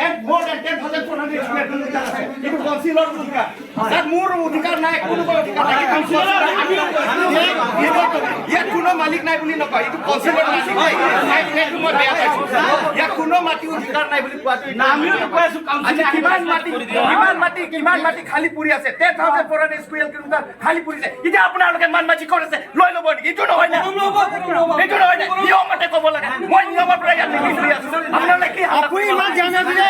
and more than 10,400 square kilometers. Itu councilor juga. Dan muru अधिकार naik kuno अधिकार naik councilor. Ya kuno malik naik beli napa? Itu councilor malik naik. Naik rumah dia. Ya kuno mati अधिकार naik beli kuat. Namanya itu kuat councilor. Kiman mati खाली पूरी আছে 10,400 square kilometer खाली पूरी আছে। itu আপোনালোকে মান মাটি কৰিছে লৈ ল'ব নেকি? itu নহয় না। itu নহয় না। নিয়ম মতে ক'ব লাগে। মই নিয়মৰ পৰা ইয়াত লিখি আছো। আপোনালোকে কি আপুনি ইমান জানে যে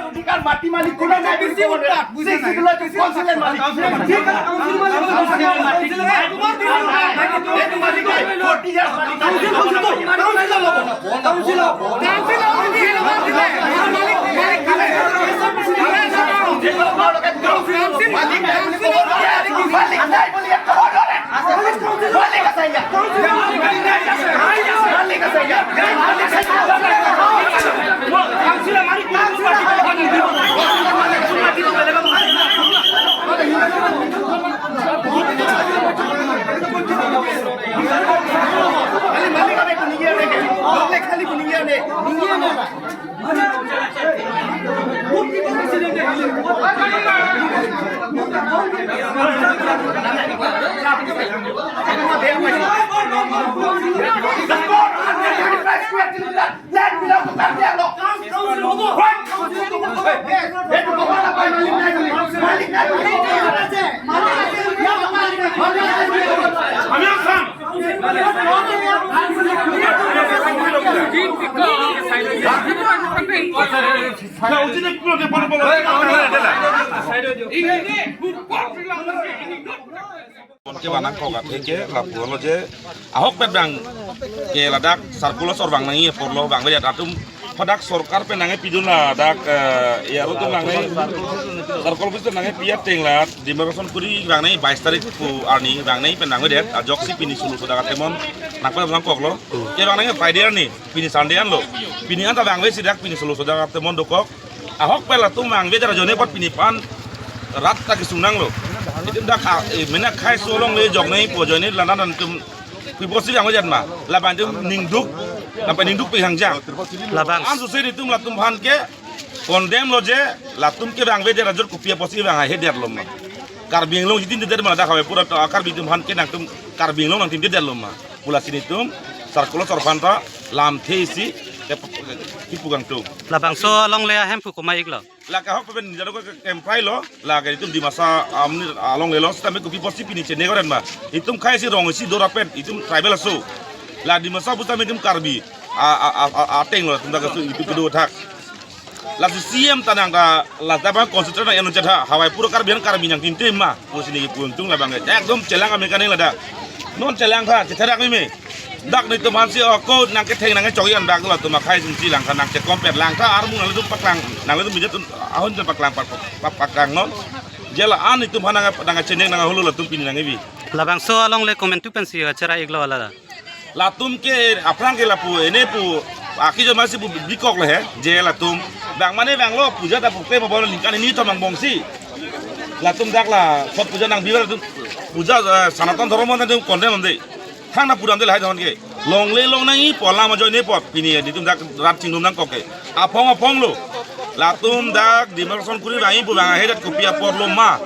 अधिकार माटी मालिक कुनो নাই বুঝি উঠা বুঝি সিগুলো তো কাউন্সিলর মালিক ঠিক আছে কাউন্সিলর মালিক তোমার দিন মালিক 40 ইয়ার মালিক ke banang kogat ke lapulo je ahok pedang ke ladak sarkulo sorbang nangi porlo bang beda atum padak sorkar penange piduna dak ya rutum nangi sarkulo bisa nangi piat tenglat di merason kuri bang nangi 22 tarik ku arni bang nangi penang beda ajok si pini sulu sudah katemon nakpa bang koklo ke bang nangi friday ni pini sandean lo pini anta bang beda sidak pini sulu sudah katemon dokok ahok pelatum bang beda rajone pot pini pan rat tak sunang lo itu dah menak kai solong le jok nei po joni lana dan tum pi posi yang wajan ma laban tu ningduk sampai ningduk pi hangjang labang an susai itu latum han ke kondem lo je latum ke bang bede rajur kupia posi bang he der lom ma karbing lo jitin der ma da khawe pura karbing tum han ke nang tum karbing lo nang tim der lom ma pula sini tum sarkulo sorfanta lam theisi kipugang tu labang so long le hem pu ko mai iklo la ka hok pen jaro ko emprai lo la ga itum di masa amni along le lo stambe ko piposi pini chene goren ma itum khai si rong si dorapet itum tribal aso la di masa buta medim karbi a teng lo tum da ka su itu kedo thak la si siem tanang da la ta ba konsentrasi na enu chatha hawai puro karbian karbi yang tintim ma ko sini puntung la bang ekdom celang amerika ni la da non celang tha chethara mi me dak ni tu mansi ko nang ke theng nang ke choyan dak la tu ma khai sin si lang nang che kompet lang tha armu nang tu paklang nang tu bijat ahon tu paklang paklang non jela an itu mana nang che nang hulu la tu pin nang ebi labang so long le comment tu pensi achara iglo ala la tum ke aprang ke la pu ene pu aki jo masih pu bikok le he je la tum bang mane bang lo puja da pu pe ma bol lingkan ini to mang bongsi la tum dak la sot puja nang biwal tu puja sanatan dharma na tu konde mande thang na puram de lai thon ke long le long nang i pola ma joy ne pot pini di tum dak rat chingdum nang koke apong lo la tum dak di merason kuri rai pu bang hedat kopia pot lo ma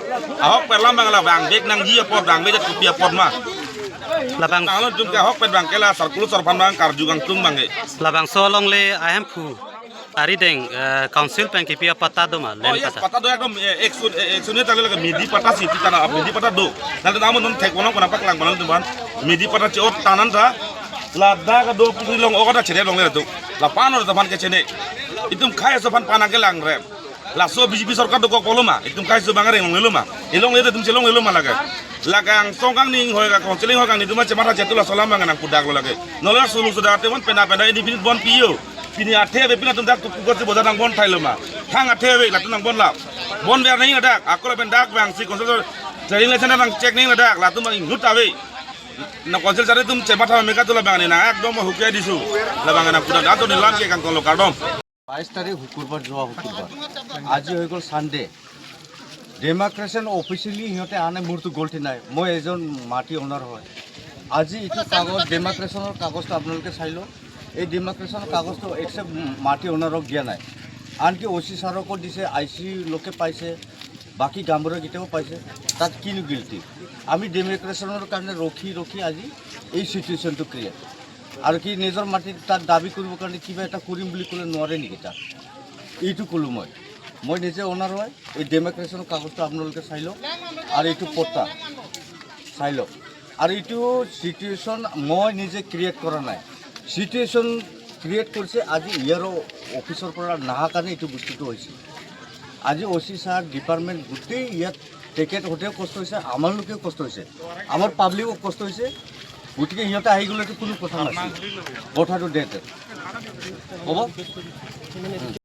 ahok perlam bang la bang dek nang ji pot bang bedat kopia pot ma labang kalau tum ke ahok pedang ke la sarkulo sorpan bang karjugang tum bang ke labang so long le ahem pu ari deng council pen ke pia pata do ma len pata do ekdom eksun ne tagle medi pata si tana medi pata do nal namun non thek wono kona paklang banal tuman medi pata ci ot tanan ta la da ga do pu long o ga chere long le tu la panor ta pan ke chene itum khai so pan panang ke lang re la so biji sarkar do ko koloma itum khai so bangare long le ma ilong le tum chelong le ma laga lagang songkang ning hoy ga konseling hoy kang ni tuma cemara cetula solam nang kudak lo lage nola sulu sudah temon pena indefinite bon pio pini athe pina tum dak tu ko se bodang bon thailo ma thang athe la tum nang bon la bon ber nei dak akolo ben dak bang si konsel training lesson nang check nei dak la tum ngut awe na konsel sare tum cemata meka tu la bang ni na ekdom hukia disu la bang na kudak ato ni lam ke kang kolo kardom 22 তারিখ শুক্রবার আজি হয়ে গেল Sunday ডেমাক্ৰেশ্যন officially সিহঁতে আনে মোৰতো গল্টি নাই মই এজন মাটি অনাৰ হয় আজি এইটো কাগজ ডেমাক্ৰেশ্যনৰ কাগজটো আপোনালোকে চাই লওক এই ডেমাক্ৰেশ্যনৰ কাগজটো একচেপ্ট মাটি অনাৰক দিয়া নাই আনকি অচি ছাৰকো দিছে আই চি লোকে পাইছে বাকী গাঁওবুঢ়াকেইটাও পাইছে তাত কিনো গিল্টি আমি ডেম'ক্ৰেশ্যনৰ কাৰণে ৰখি আজি এই চিটুৱেশ্যনটো ক্ৰিয়েট আৰু কি নিজৰ মাটিত তাত দাবী কৰিবৰ কাৰণে কিবা এটা কৰিম বুলি ক'লে নোৱাৰে নেকি তাত এইটো ক'লোঁ মই নিজে অনাৰ হয় এই ডেম'ক্ৰেশ্যনৰ কাগজটো আপোনালোকে চাই লওক আৰু এইটো পট্টা চাই লওক আৰু এইটো চিটুৱেশ্যন মই নিজে ক্ৰিয়েট কৰা নাই চিটুৱেশ্যন ক্ৰিয়েট কৰিছে আজি ইয়াৰ অফিচৰ পৰা নাহা কাৰণে এইটো বস্তুটো হৈছে আজি অচি ছাৰ ডিপাৰ্টমেণ্ট গোটেই ইয়াত তেখেতহঁতেও কষ্ট হৈছে আমাৰ লোকেও কষ্ট হৈছে আমাৰ পাব্লিকো কষ্ট হৈছে গতিকে সিহঁতে আহি গ'লেতো কোনো কথা নাছিল কথাটো দে হ'ব